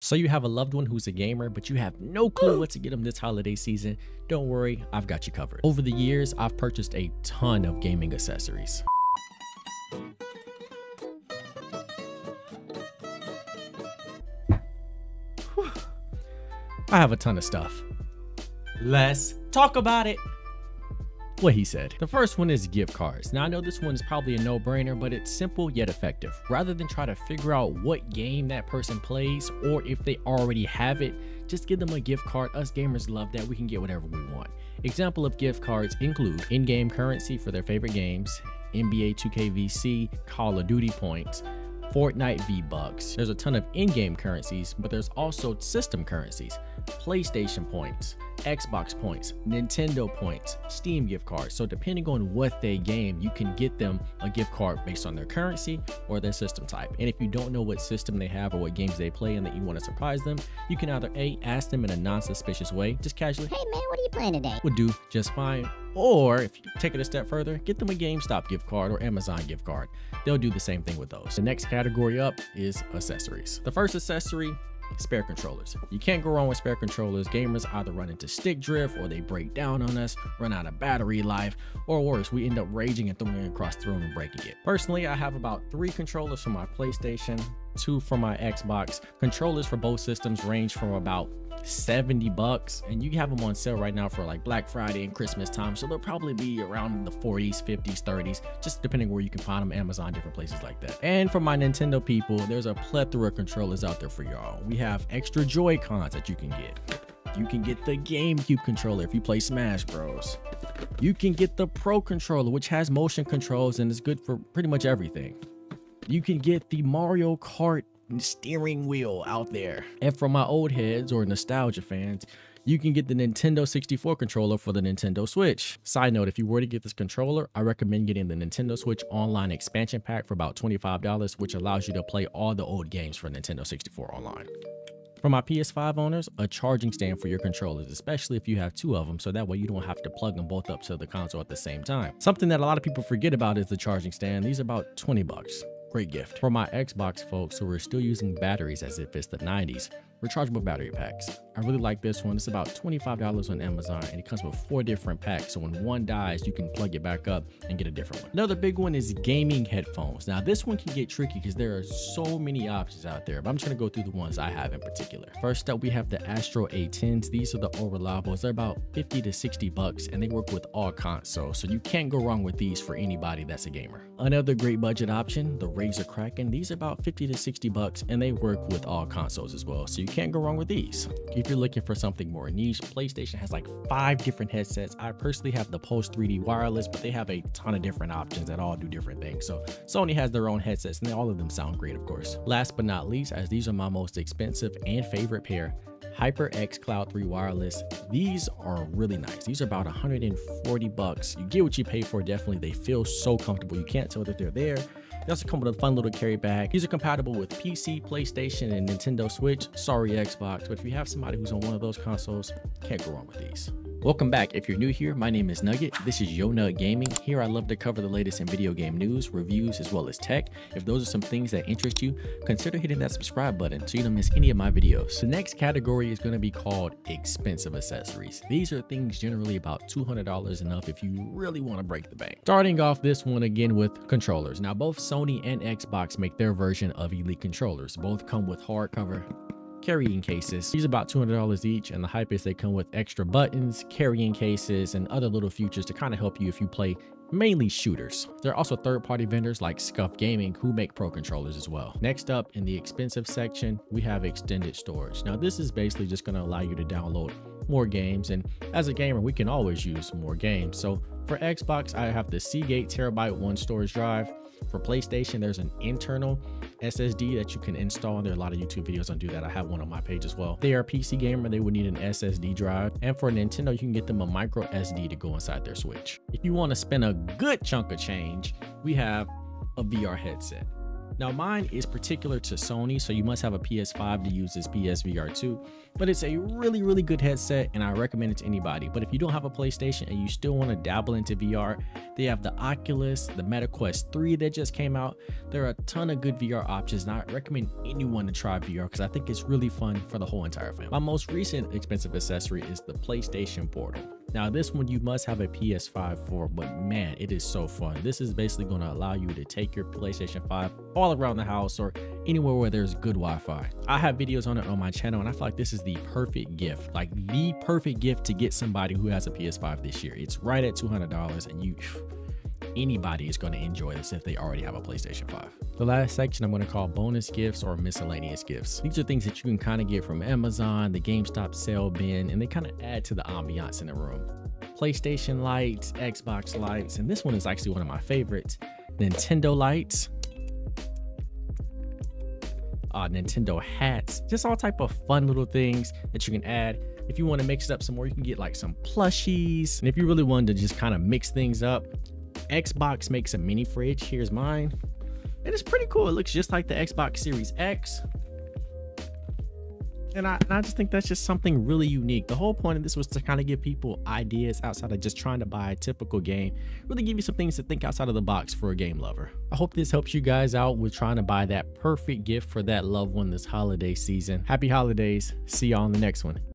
So you have a loved one who's a gamer, but you have no clue what to get them this holiday season. Don't worry, I've got you covered. Over the years, I've purchased a ton of gaming accessories. I have a ton of stuff. Let's talk about it. What he said. The first one is gift cards. Now I know this one is probably a no-brainer, but it's simple yet effective. Rather than try to figure out what game that person plays or if they already have it, just give them a gift card. Us gamers love that. We can get whatever we want. Example of gift cards include in-game currency for their favorite games, NBA 2K VC, Call of Duty points, Fortnite V-Bucks. There's a ton of in-game currencies, but there's also system currencies, PlayStation points, Xbox points, Nintendo points, Steam gift cards. So depending on what they game, you can get them a gift card based on their currency or their system type. And if you don't know what system they have or what games they play and that you want to surprise them, you can either A, ask them in a non-suspicious way, just casually, "Hey man, what are you playing today?" would do just fine. Or if you take it a step further, get them a GameStop gift card or Amazon gift card. They'll do the same thing with those. The next category up is accessories. The first accessory, spare controllers. You can't go wrong with spare controllers. Gamers either run into stick drift or they break down on us, run out of battery life, or worse, we end up raging and throwing it across the room and breaking it. Personally, I have about 3 controllers for my PlayStation, 2 for my Xbox. Controllers for both systems range from about $70, and you have them on sale right now for like Black Friday and Christmas time, so they'll probably be around the 40s, 50s, 30s, just depending where you can find them, Amazon, different places like that. And for my Nintendo people, there's a plethora of controllers out there for y'all. We have extra Joy-Cons that you can get. You can get the GameCube controller if you play Smash Bros. You can get the Pro controller, which has motion controls and is good for pretty much everything. You can get the Mario Kart steering wheel out there. And for my old heads or nostalgia fans, you can get the Nintendo 64 controller for the Nintendo Switch. Side note, if you were to get this controller, I recommend getting the Nintendo Switch Online expansion pack for about $25, which allows you to play all the old games for Nintendo 64 online. For my PS5 owners, a charging stand for your controllers, especially if you have 2 of them, so that way you don't have to plug them both up to the console at the same time. Something that a lot of people forget about is the charging stand. These are about $20. Great gift. For my Xbox folks who are still using batteries as if it's the 90s, rechargeable battery packs. I really like this one. It's about $25 on Amazon, and it comes with 4 different packs. So when one dies, you can plug it back up and get a different one. Another big one is gaming headphones. Now this one can get tricky because there are so many options out there, but I'm just gonna go through the ones I have in particular. First up, we have the Astro A10s. These are the all reliables. They're about 50 to 60 bucks, and they work with all consoles. So you can't go wrong with these for anybody that's a gamer. Another great budget option, the Razer Kraken. These are about 50 to 60 bucks, and they work with all consoles as well. So you can't go wrong with these. If you're looking for something more niche, PlayStation has like 5 different headsets. I personally have the Pulse 3D wireless, but they have a ton of different options that all do different things. So Sony has their own headsets, and all of them sound great, of course. Last but not least, as these are my most expensive and favorite pair, HyperX Cloud 3 wireless. These are really nice. These are about 140 bucks. You get what you pay for, definitely. They feel so comfortable. You can't tell that they're there. They also come with a fun little carry bag. These are compatible with PC, PlayStation, and Nintendo Switch. Sorry, Xbox, but if you have somebody who's on one of those consoles, can't go wrong with these. Welcome back. If you're new here, my name is Nugget. This is Yo Nut Gaming. Here I love to cover the latest in video game news, reviews, as well as tech. If those are some things that interest you, consider hitting that subscribe button so you don't miss any of my videos. The next category is going to be called expensive accessories. These are things generally about $200 and up if you really want to break the bank. Starting off this one again with controllers. Now both Sony and Xbox make their version of Elite controllers. Both come with hardcover carrying cases. These are about $200 each, and the hype is they come with extra buttons, carrying cases, and other little features to kind of help you if you play mainly shooters. There are also third-party vendors like Scuff Gaming who make pro controllers as well. Next up in the expensive section, we have extended storage. Now this is basically just going to allow you to download more games, and as a gamer we can always use more games. So for Xbox, I have the Seagate Terabyte 1 storage drive. For PlayStation, there's an internal SSD that you can install. There are a lot of YouTube videos on do that. I have one on my page as well. If they are a PC gamer, they would need an SSD drive. And for Nintendo, you can get them a micro SD to go inside their Switch. If you want to spend a good chunk of change, we have a VR headset. Now mine is particular to Sony, so you must have a PS5 to use this PSVR 2, but it's a really good headset and I recommend it to anybody. But if you don't have a PlayStation and you still want to dabble into VR, they have the Oculus, the Meta Quest 3 that just came out. There are a ton of good VR options and I recommend anyone to try VR because I think it's really fun for the whole entire family. My most recent expensive accessory is the PlayStation Portal. Now this one you must have a PS5 for, but man, it is so fun. This is basically going to allow you to take your PlayStation 5 all around the house or anywhere where there's good Wi-Fi. I have videos on it on my channel and I feel like this is the perfect gift, like the perfect gift to get somebody who has a PS5 this year. It's right at $200 and anybody is going to enjoy this if they already have a PlayStation 5. The last section I'm going to call bonus gifts or miscellaneous gifts. These are things that you can kind of get from Amazon, the GameStop sale bin, and they kind of add to the ambiance in the room. PlayStation lights, Xbox lights, and this one is actually one of my favorites, Nintendo lights, Nintendo hats, just all type of fun little things that you can add. If you want to mix it up some more, you can get like some plushies. And if you really wanted to just kind of mix things up, Xbox makes a mini fridge. Here's mine. And it's pretty cool. It looks just like the Xbox Series X. And I just think that's just something really unique. The whole point of this was to kind of give people ideas outside of just trying to buy a typical game. Really give you some things to think outside of the box for a game lover. I hope this helps you guys out with trying to buy that perfect gift for that loved one this holiday season. Happy holidays. See y'all on the next one.